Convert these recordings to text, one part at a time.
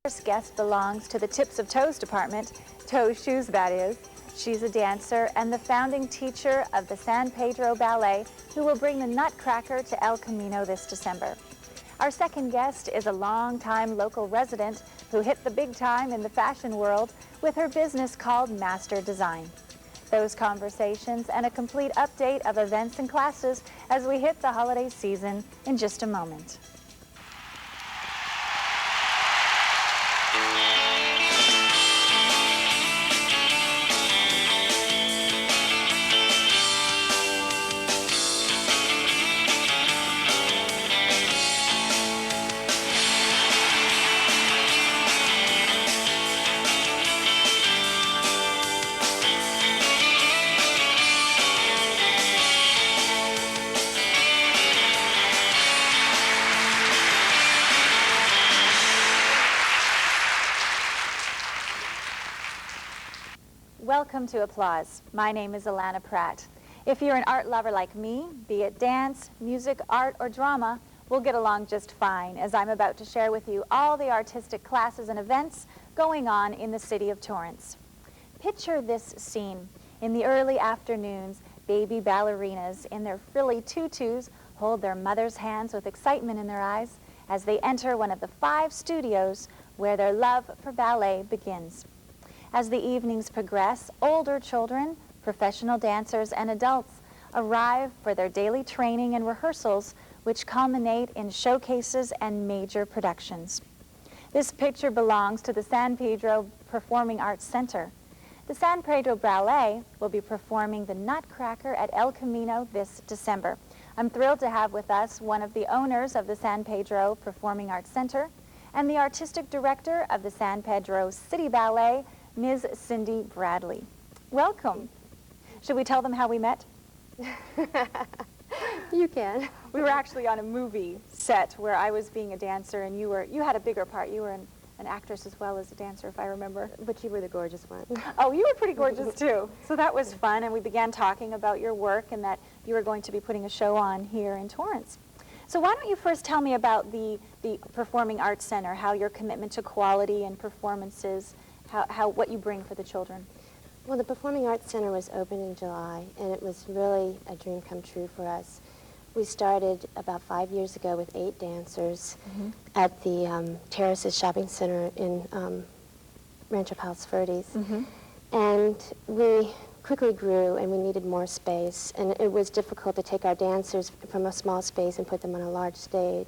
First guest belongs to the Tips of Toes department, toe shoes that is. She's a dancer and the founding teacher of the San Pedro Ballet, who will bring the Nutcracker to El Camino this December. Our second guest is a longtime local resident who hit the big time in the fashion world with her business called Master Design. Those conversations and a complete update of events and classes as we hit the holiday season in just a moment. Welcome to Applause. My name is Alana Pratt. If you're an art lover like me, be it dance, music, art, or drama, we'll get along just fine as I'm about to share with you all the artistic classes and events going on in the city of Torrance. Picture this scene. In the early afternoons, baby ballerinas in their frilly tutus hold their mother's hands with excitement in their eyes as they enter one of the 5 studios where their love for ballet begins. As the evenings progress, older children, professional dancers, and adults arrive for their daily training and rehearsals, which culminate in showcases and major productions. This picture belongs to the San Pedro Performing Arts Center. The San Pedro Ballet will be performing the Nutcracker at El Camino this December. I'm thrilled to have with us one of the owners of the San Pedro Performing Arts Center and the artistic director of the San Pedro City Ballet, Ms. Cindy Bradley. Welcome. Should we tell them how we met? You can. We were actually on a movie set where I was being a dancer and you had a bigger part. You were an actress as well as a dancer, if I remember. But you were the gorgeous one. Oh, you were pretty gorgeous too. So that was fun, and we began talking about your work and that you were going to be putting a show on here in Torrance. So why don't you first tell me about the Performing Arts Center, how your commitment to quality and performances, what you bring for the children. Well, the Performing Arts Center was opened in July, and it was really a dream come true for us. We started about 5 years ago with 8 dancers at the Terraces Shopping Center in Rancho Palos Verdes. And we quickly grew, and we needed more space. And it was difficult to take our dancers from a small space and put them on a large stage.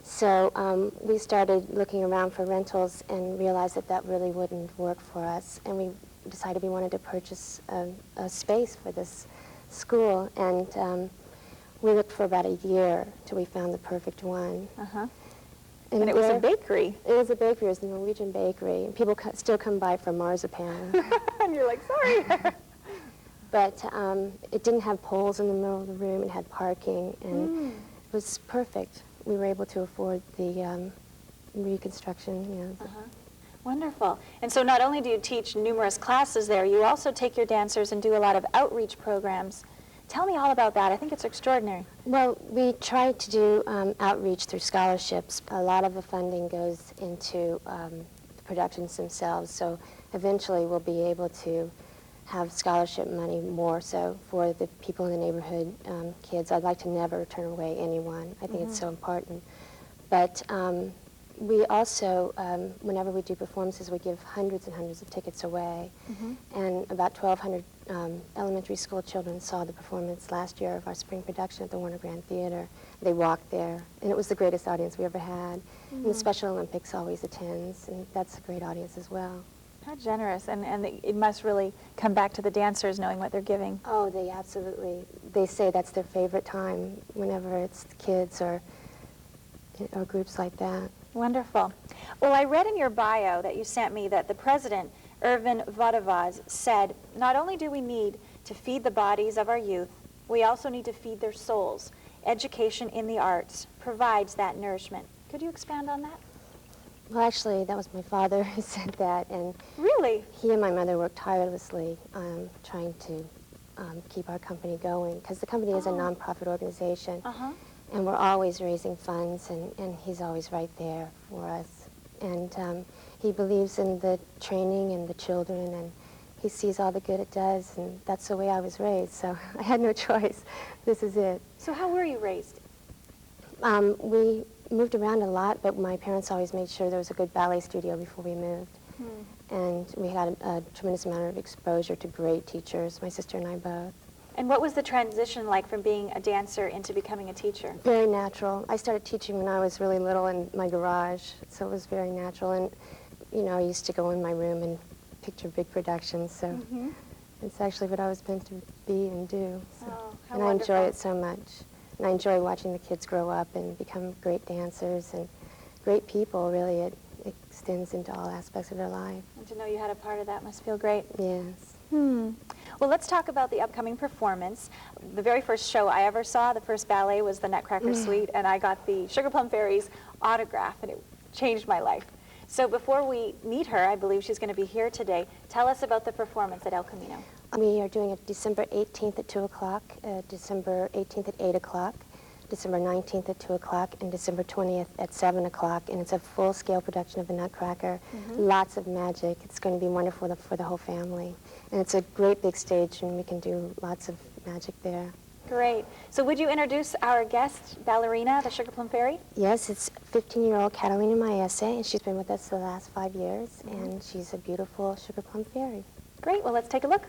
So we started looking around for rentals and realized that that really wouldn't work for us. And we decided we wanted to purchase a space for this school. And we looked for about a year till we found the perfect one. And it was a bakery. It was a bakery. It was a Norwegian bakery. And people still come by for marzipan. And you're like, sorry. But it didn't have poles in the middle of the room. It had parking. And it was perfect. We were able to afford the reconstruction. Wonderful. And so not only do you teach numerous classes there, you also take your dancers and do a lot of outreach programs. Tell me all about that. I think it's extraordinary. Well, we try to do outreach through scholarships. A lot of the funding goes into the productions themselves, so eventually we'll be able to have scholarship money more so for the people in the neighborhood, kids. I'd like to never turn away anyone. I think it's so important. But we also, whenever we do performances, we give hundreds and hundreds of tickets away. And about 1,200 elementary school children saw the performance last year of our spring production at the Warner Grand Theater. They walked there, and it was the greatest audience we ever had. And the Special Olympics always attends, and that's a great audience as well. How generous, and it must really come back to the dancers knowing what they're giving. Oh, they absolutely, they say that's their favorite time whenever it's kids or groups like that. Wonderful. Well, I read in your bio that you sent me that the president, Ervin Vodavaz, said, not only do we need to feed the bodies of our youth, we also need to feed their souls. Education in the arts provides that nourishment. Could you expand on that? Well, actually, that was my father who said that, and really, he and my mother worked tirelessly trying to keep our company going, because the company is a nonprofit organization, and we're always raising funds, and he's always right there for us. and he believes in the training and the children, and he sees all the good it does, and that's the way I was raised, so I had no choice. This is it. So how were you raised? We moved around a lot, but my parents always made sure there was a good ballet studio before we moved. And we had a tremendous amount of exposure to great teachers, my sister and I both. And what was the transition like from being a dancer into becoming a teacher? Very natural. I started teaching when I was really little in my garage, so it was very natural. And, you know, I used to go in my room and picture big productions, so it's actually what I was meant to be and do. So. Oh, how and wonderful. I enjoy it so much. And I enjoy watching the kids grow up and become great dancers and great people, really. It extends into all aspects of their life. And to know you had a part of that must feel great. Yes. Well, let's talk about the upcoming performance. The very first show I ever saw, the first ballet, was the Nutcracker Suite, and I got the Sugar Plum Fairy's autograph, and it changed my life. So before we meet her, I believe she's going to be here today. Tell us about the performance at El Camino. We are doing it December 18th at 2 o'clock, December 18th at 8 o'clock, December 19th at 2 o'clock, and December 20th at 7 o'clock. And it's a full-scale production of the Nutcracker. Lots of magic. It's going to be wonderful for the whole family. And it's a great big stage, and we can do lots of magic there. Great. So would you introduce our guest ballerina, the Sugar Plum Fairy? Yes, it's 15-year-old Catalina Maese, and she's been with us the last 5 years, and she's a beautiful Sugar Plum Fairy. Great. Well, let's take a look.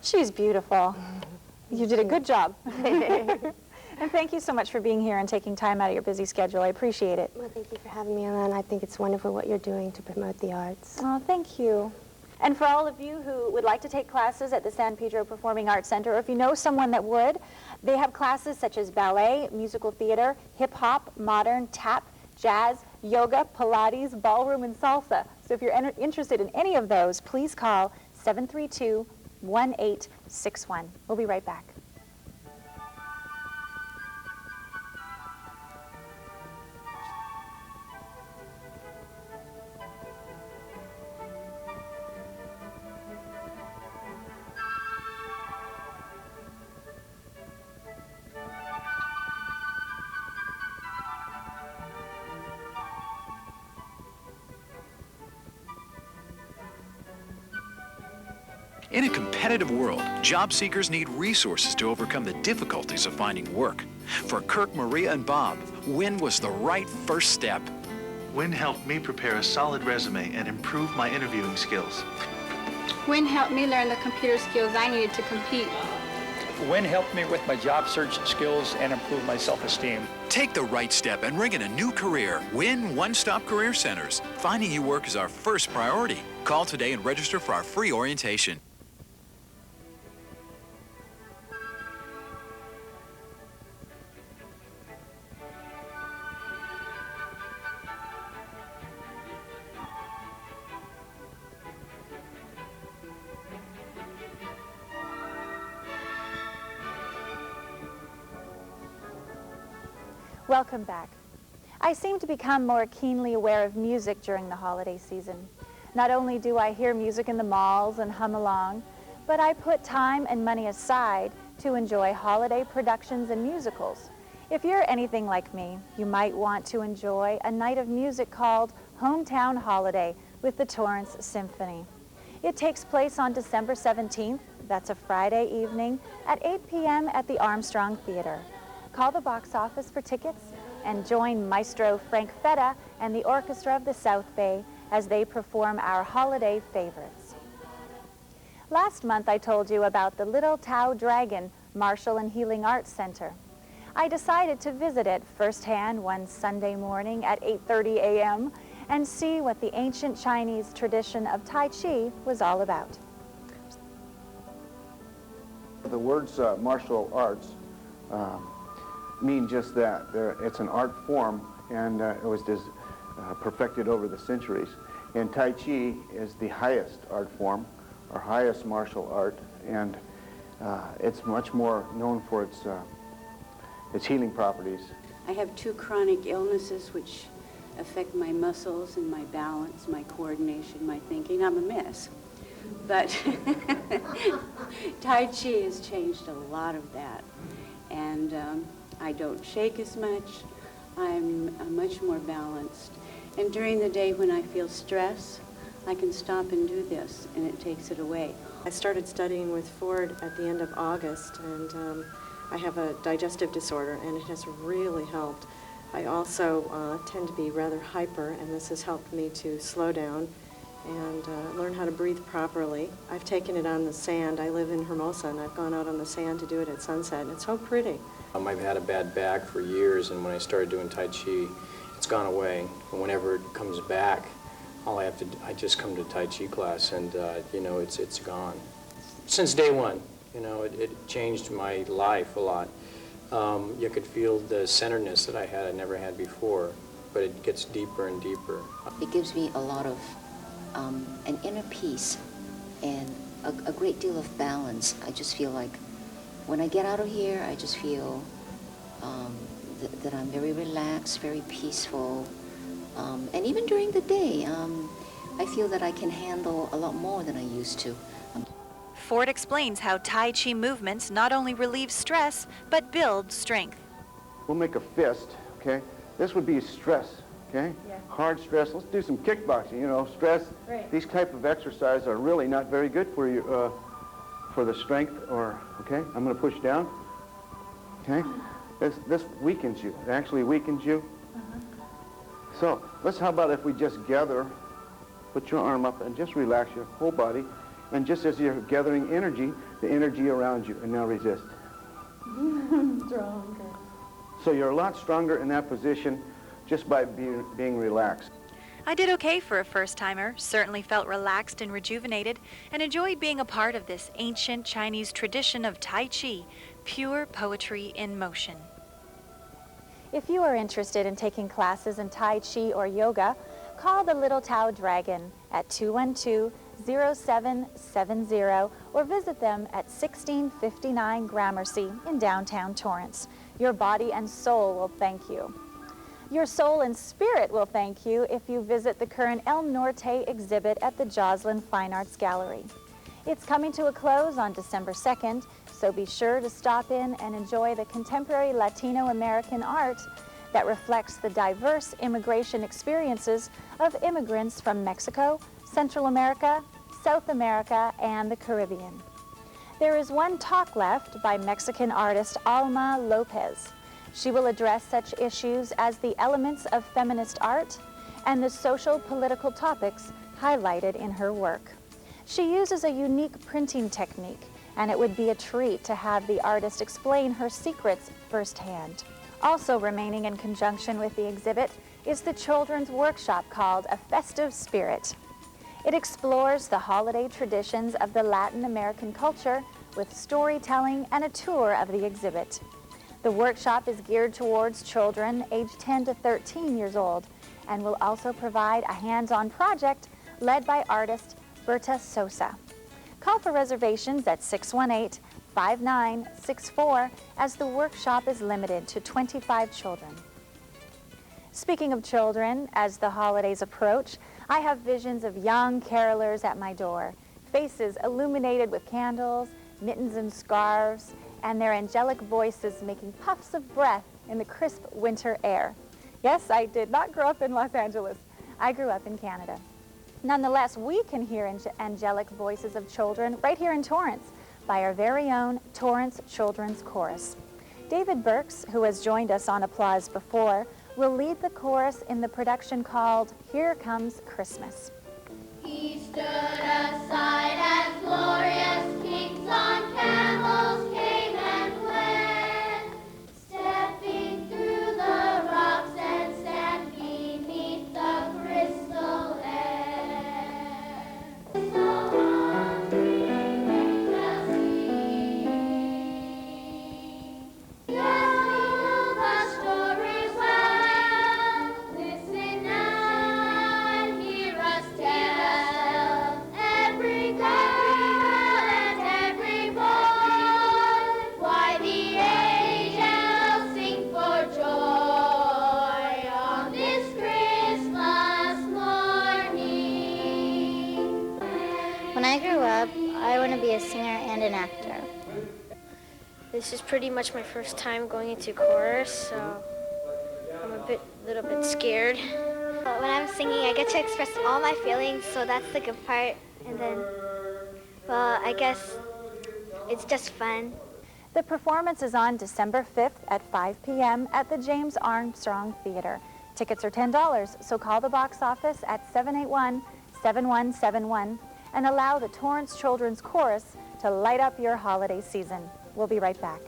She's beautiful. You did a good job. And thank you so much for being here and taking time out of your busy schedule. I appreciate it. Well, thank you for having me, Ellen. I think it's wonderful what you're doing to promote the arts. Oh, thank you. And for all of you who would like to take classes at the San Pedro Performing Arts Center, or if you know someone that would, they have classes such as ballet, musical theater, hip-hop, modern, tap, jazz, yoga, Pilates, ballroom, and salsa. So if you're interested in any of those, please call 732-1861. We'll be right back. In a competitive world, job seekers need resources to overcome the difficulties of finding work. For Kirk, Maria, and Bob, WIN was the right first step. WIN helped me prepare a solid resume and improve my interviewing skills. WIN helped me learn the computer skills I needed to compete. WIN helped me with my job search skills and improved my self-esteem. Take the right step and ring in a new career. WIN One-Stop Career Centers. Finding you work is our first priority. Call today and register for our free orientation. Welcome back. I seem to become more keenly aware of music during the holiday season. Not only do I hear music in the malls and hum along, but I put time and money aside to enjoy holiday productions and musicals. If you're anything like me, you might want to enjoy a night of music called Hometown Holiday with the Torrance Symphony. It takes place on December 17th, that's a Friday evening, at 8 p.m. at the Armstrong Theater. Call the box office for tickets and join Maestro Frank Fetta and the Orchestra of the South Bay as they perform our holiday favorites. Last month I told you about the Little Tao Dragon Martial and Healing Arts Center. I decided to visit it firsthand one Sunday morning at 8:30 a.m. and see what the ancient Chinese tradition of Tai Chi was all about. The words martial arts mean just that. It's an art form, and it was perfected over the centuries. And Tai Chi is the highest art form, or highest martial art, and it's much more known for its healing properties. I have 2 chronic illnesses which affect my muscles and my balance, my coordination, my thinking. I'm a mess. But Tai Chi has changed a lot of that. And I don't shake as much. I'm much more balanced. And during the day when I feel stress, I can stop and do this, and it takes it away. I started studying with Ford at the end of August, and I have a digestive disorder, and it has really helped. I also tend to be rather hyper, and this has helped me to slow down and learn how to breathe properly. I've taken it on the sand. I live in Hermosa, and I've gone out on the sand to do it at sunset, and it's so pretty. I've had a bad back for years, and when I started doing Tai Chi, it's gone away. And whenever it comes back, I just come to Tai Chi class, and you know, it's gone. Since day one, you know, it changed my life a lot. You could feel the centeredness that I never had before, but it gets deeper and deeper. It gives me a lot of an inner peace and a great deal of balance. I just feel like when I get out of here, I just feel that I'm very relaxed, very peaceful. And even during the day, I feel that I can handle a lot more than I used to. Ford explains how Tai Chi movements not only relieve stress, but build strength. We'll make a fist, okay? This would be stress, okay? Yeah. Hard stress. Let's do some kickboxing, you know, stress. Right. These type of exercises are really not very good for you, for the strength, okay? I'm going to push down, okay? This weakens you. It actually weakens you. So how about if we just gather, put your arm up and just relax your whole body, and just as you're gathering energy, the energy around you, and now resist. Stronger. So you're a lot stronger in that position just by being relaxed. I did okay for a first-timer, certainly felt relaxed and rejuvenated, and enjoyed being a part of this ancient Chinese tradition of Tai Chi, pure poetry in motion. If you are interested in taking classes in Tai Chi or yoga, call the Little Tao Dragon at 212-0770 or visit them at 1659 Gramercy in downtown Torrance. Your body and soul will thank you. Your soul and spirit will thank you if you visit the current El Norte exhibit at the Joslin Fine Arts Gallery. It's coming to a close on December 2nd, so be sure to stop in and enjoy the contemporary Latino American art that reflects the diverse immigration experiences of immigrants from Mexico, Central America, South America, and the Caribbean. There is one talk left by Mexican artist Alma Lopez. She will address such issues as the elements of feminist art and the social political topics highlighted in her work. She uses a unique printing technique, and it would be a treat to have the artist explain her secrets firsthand. Also remaining in conjunction with the exhibit is the children's workshop called A Festive Spirit. It explores the holiday traditions of the Latin American culture with storytelling and a tour of the exhibit. The workshop is geared towards children aged 10 to 13 years old and will also provide a hands-on project led by artist Berta Sosa. Call for reservations at 618-5964 as the workshop is limited to 25 children. Speaking of children, as the holidays approach, I have visions of young carolers at my door, faces illuminated with candles, mittens and scarves, and their angelic voices making puffs of breath in the crisp winter air. Yes, I did not grow up in Los Angeles. I grew up in Canada. Nonetheless, we can hear angelic voices of children right here in Torrance by our very own Torrance Children's Chorus. David Burks, who has joined us on Applause before, will lead the chorus in the production called Here Comes Christmas. He stood aside as glorious kings on camels came and went, stepping through the rocks and stand beneath the crystal air. So hungry the sea. Yes, we know the story well. Listen now and hear us tell. Every girl and every boy, why the angels sing for joy on this Christmas morning. When I grow up, I want to be a singer and an actor. This is pretty much my first time going into chorus, so I'm a little bit scared. When I'm singing, I get to express all my feelings, so that's the good part. And then, well, I guess it's just fun. The performance is on December 5th at 5 p.m. at the James Armstrong Theater. Tickets are $10, so call the box office at 781-7171 and allow the Torrance Children's Chorus to light up your holiday season. We'll be right back.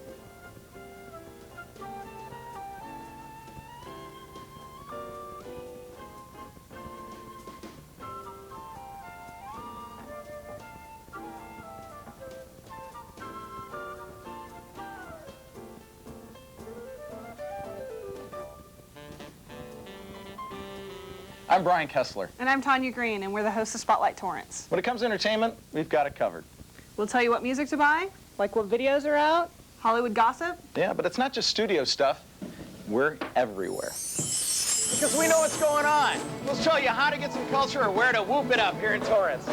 I'm Brian Kessler. And I'm Tanya Green, and we're the hosts of Spotlight Torrance. When it comes to entertainment, we've got it covered. We'll tell you what music to buy, like what videos are out, Hollywood gossip. Yeah, but it's not just studio stuff. We're everywhere. Because we know what's going on. We'll show you how to get some culture or where to whoop it up here in Torrance.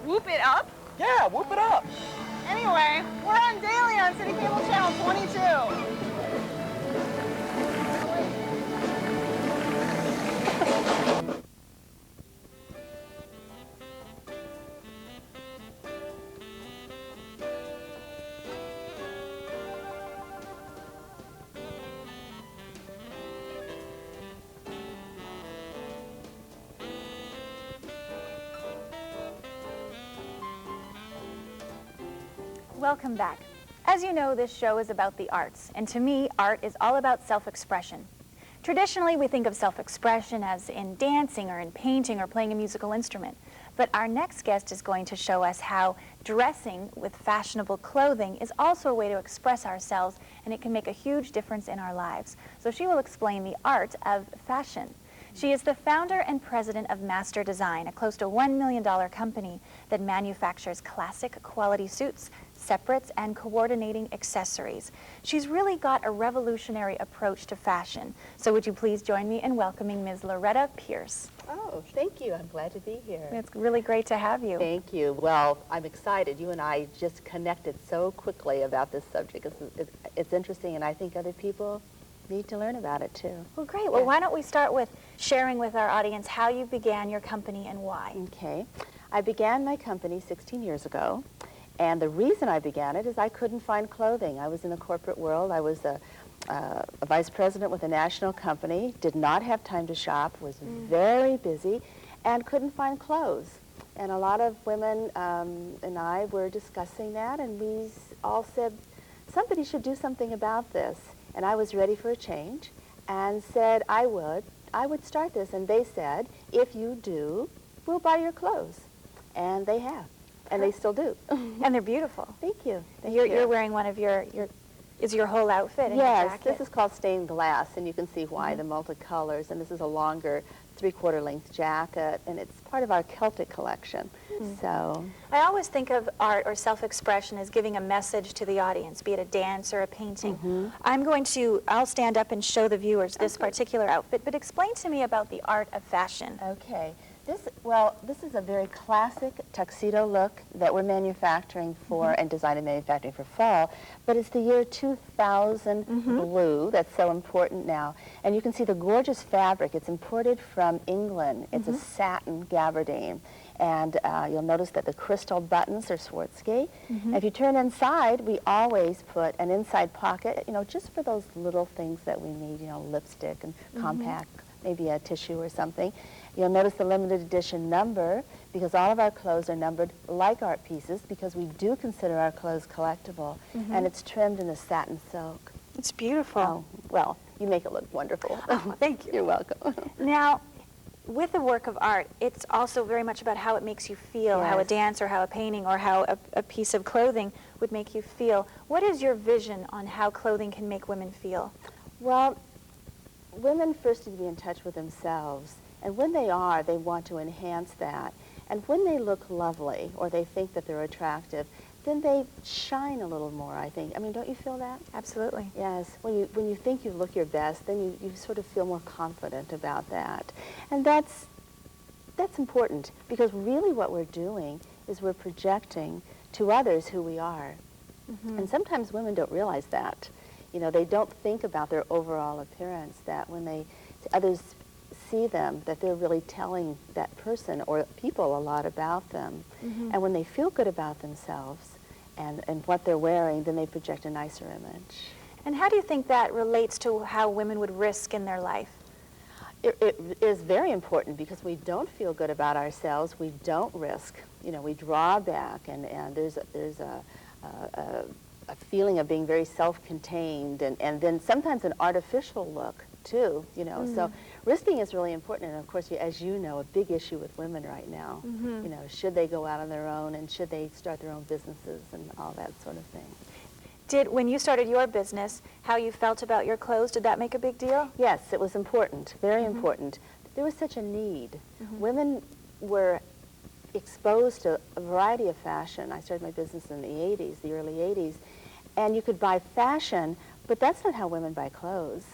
Whoop it up? Yeah, whoop it up. Anyway, we're on daily on City Cable Channel 22. Welcome back. As you know, this show is about the arts, and to me, art is all about self-expression. Traditionally, we think of self-expression as in dancing or in painting or playing a musical instrument. But our next guest is going to show us how dressing with fashionable clothing is also a way to express ourselves, and it can make a huge difference in our lives. So she will explain the art of fashion. She is the founder and president of Master Design, a close to $1 million company that manufactures classic quality suits, separates, and coordinating accessories. She's really got a revolutionary approach to fashion. So would you please join me in welcoming Ms. Loretta Pierce. Oh, thank you. I'm glad to be here. It's really great to have you. Thank you. Well, I'm excited. You and I just connected so quickly about this subject. It's interesting, and I think other people need to learn about it too. Well, great. Well, why don't we start with sharing with our audience how you began your company and why? Okay. I began my company 16 years ago, and the reason I began it is I couldn't find clothing. I was in the corporate world. I was a vice president with a national company, did not have time to shop, was very busy, and couldn't find clothes. And a lot of women and I were discussing that, and we all said, somebody should do something about this. And I was ready for a change and said I would start this. And they said, if you do, we'll buy your clothes. And they have. And they still do. And they're beautiful. Thank you. You're wearing one of is your whole outfit in your Yes, jacket? this is called stained glass, and you can see why, the multicolors. And this is a longer three-quarter length jacket, and it's part of our Celtic collection. So I always think of art or self-expression as giving a message to the audience, be it a dance or a painting. I'll stand up and show the viewers this particular outfit, but explain to me about the art of fashion. Okay. This is a very classic tuxedo look that we're manufacturing for and design and manufacturing for fall, but it's the year 2000 blue that's so important now. And you can see the gorgeous fabric. It's imported from England. It's a satin gabardine. And you'll notice that the crystal buttons are Swarovski. If you turn inside, we always put an inside pocket, just for those little things that we need, lipstick and compact, maybe a tissue or something. You'll notice the limited edition number, because all of our clothes are numbered like art pieces, because we do consider our clothes collectible, and it's trimmed in a satin silk. It's beautiful. Oh, well, you make it look wonderful. Oh, thank you. You're welcome. Now, with a work of art, it's also very much about how it makes you feel, how a dance or how a painting or how a piece of clothing would make you feel. What is your vision on how clothing can make women feel? Well, women first need to be in touch with themselves. And when they are, they want to enhance that. And when they look lovely or they think that they're attractive, then they shine a little more, I think. I mean, don't you feel that? Absolutely. Yes. When you think you look your best, then you sort of feel more confident about that. And that's important, because really what we're doing is we're projecting to others who we are. And sometimes women don't realize that. They don't think about their overall appearance, that when others see them, that they're really telling that person or people a lot about them. And when they feel good about themselves and what they're wearing, then they project a nicer image. And how do you think that relates to how women would risk in their life? It is very important, because we don't feel good about ourselves, we don't risk. We draw back, and there's a feeling of being very self-contained, and then sometimes an artificial look too, So risking is really important, and of course, as you know, a big issue with women right now. Should they go out on their own, and should they start their own businesses and all that sort of thing. When you started your business, how you felt about your clothes, did that make a big deal? Yes, it was important, very important. There was such a need. Women were exposed to a variety of fashion. I started my business in the 80s, the early 80s, and you could buy fashion, but that's not how women buy clothes.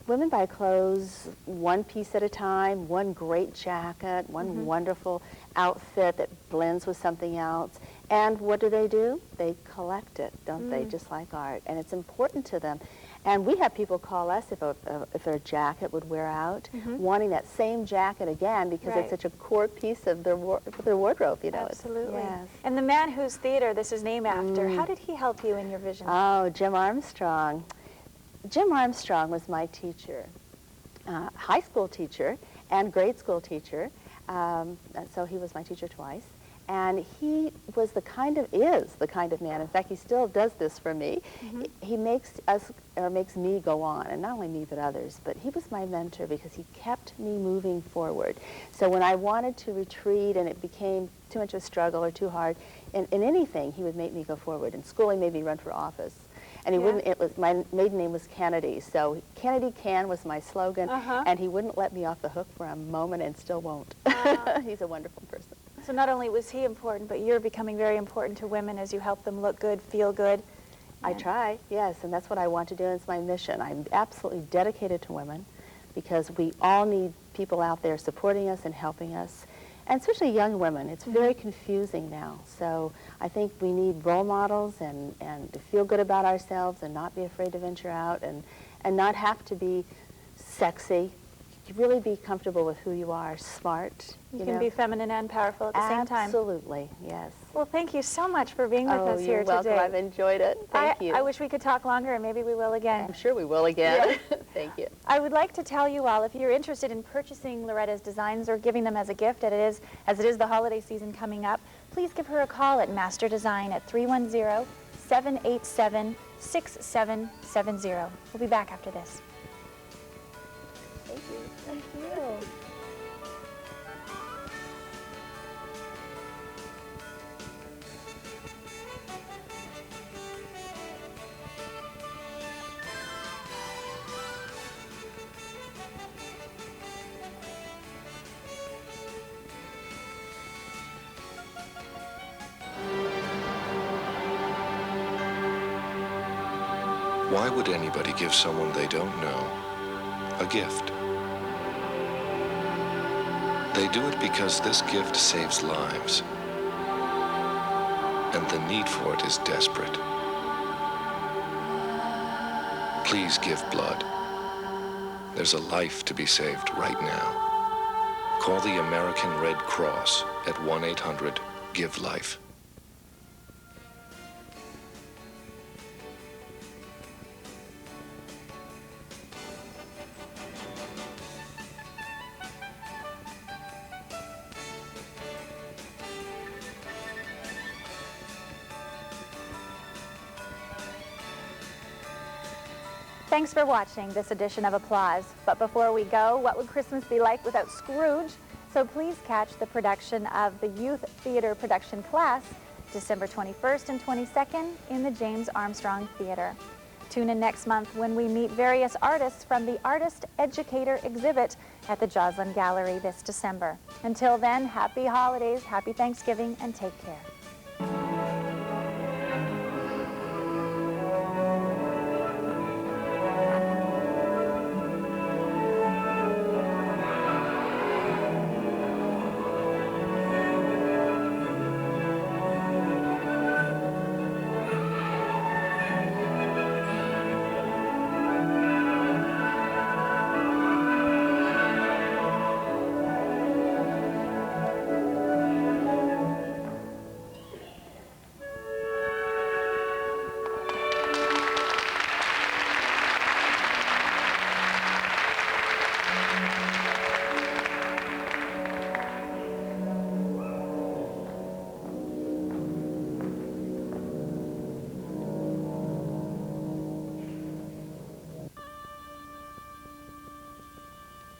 Women buy clothes one piece at a time, one great jacket, one wonderful outfit that blends with something else. And what do? They collect it, don't they, just like art. And it's important to them. And we have people call us if their jacket would wear out, wanting that same jacket again, because it's such a core piece of their wardrobe, Absolutely. Yes. And the man whose theater this is named after, how did he help you in your vision? Oh, Jim Armstrong. Jim Armstrong was my teacher, high school teacher and grade school teacher. So he was my teacher twice. And he was is the kind of man, in fact, he still does this for me. He makes me go on, and not only me, but others. But he was my mentor, because he kept me moving forward. So when I wanted to retreat and it became too much of a struggle or too hard, in anything, he would make me go forward. In school, he made me run for office. And he wouldn't, my maiden name was Kennedy, so Kennedy Can was my slogan, and he wouldn't let me off the hook for a moment, and still won't. He's a wonderful person. So not only was he important, but you're becoming very important to women as you help them look good, feel good. I try, yes, and that's what I want to do. It's my mission. I'm absolutely dedicated to women, because we all need people out there supporting us and helping us, and especially young women. It's very confusing now. So I think we need role models and to feel good about ourselves and not be afraid to venture out and not have to be sexy. Really be comfortable with who you are, smart. You can be feminine and powerful at the same time. Absolutely, yes. Well, thank you so much for being with us here today. You're welcome. I've enjoyed it. Thank you. I wish we could talk longer, and maybe we will again. I'm sure we will again. Thank you. I would like to tell you all, if you're interested in purchasing Loretta's designs or giving them as a gift, as it is the holiday season coming up, please give her a call at Master Design at 310-787-6770. We'll be back after this. Thank you. Thank you. Why would anybody give someone they don't know a gift? They do it because this gift saves lives, and the need for it is desperate. Please give blood. There's a life to be saved right now. Call the American Red Cross at 1-800-GIVE-LIFE. Thanks for watching this edition of Applause. But before we go, what would Christmas be like without Scrooge? So please catch the production of the Youth Theater Production Class December 21st and 22nd in the James Armstrong Theater. Tune in next month when we meet various artists from the Artist Educator exhibit at the Joslin Gallery this December. Until then, happy holidays, happy Thanksgiving, and take care.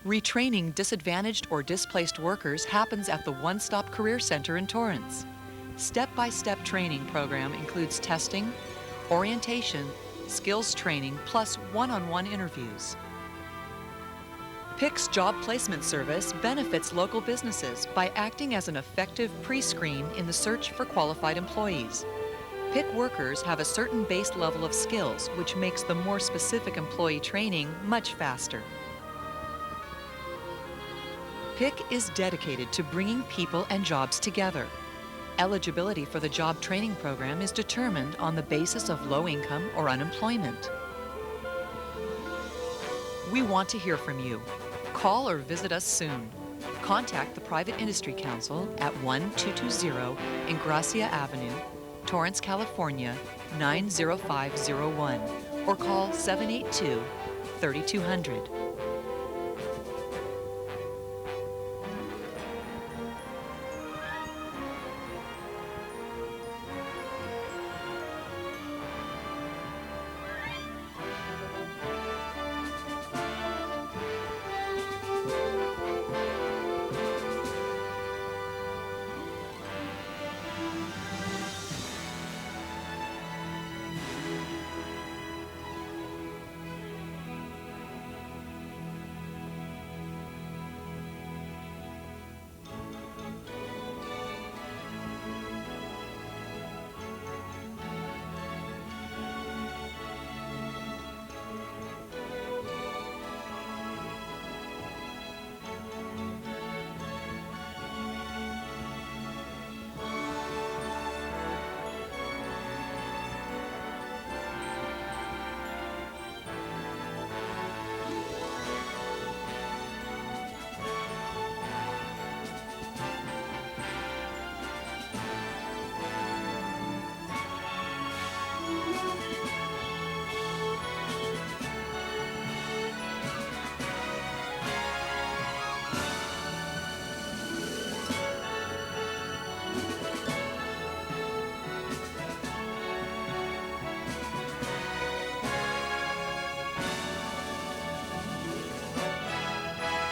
Retraining disadvantaged or displaced workers happens at the One Stop Career Center in Torrance. Step-by-step training program includes testing, orientation, skills training, plus one-on-one interviews. PIC's job placement service benefits local businesses by acting as an effective pre-screen in the search for qualified employees. PIC workers have a certain base level of skills, which makes the more specific employee training much faster. PIC is dedicated to bringing people and jobs together. Eligibility for the job training program is determined on the basis of low income or unemployment. We want to hear from you. Call or visit us soon. Contact the Private Industry Council at 1-220 Ingracia Avenue, Torrance, California, 90501, or call 782-3200.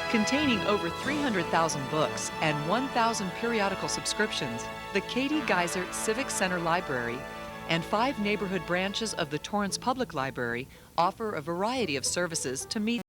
Containing over 300,000 books and 1,000 periodical subscriptions, the Katie Geisert Civic Center Library and 5 neighborhood branches of the Torrance Public Library offer a variety of services to meet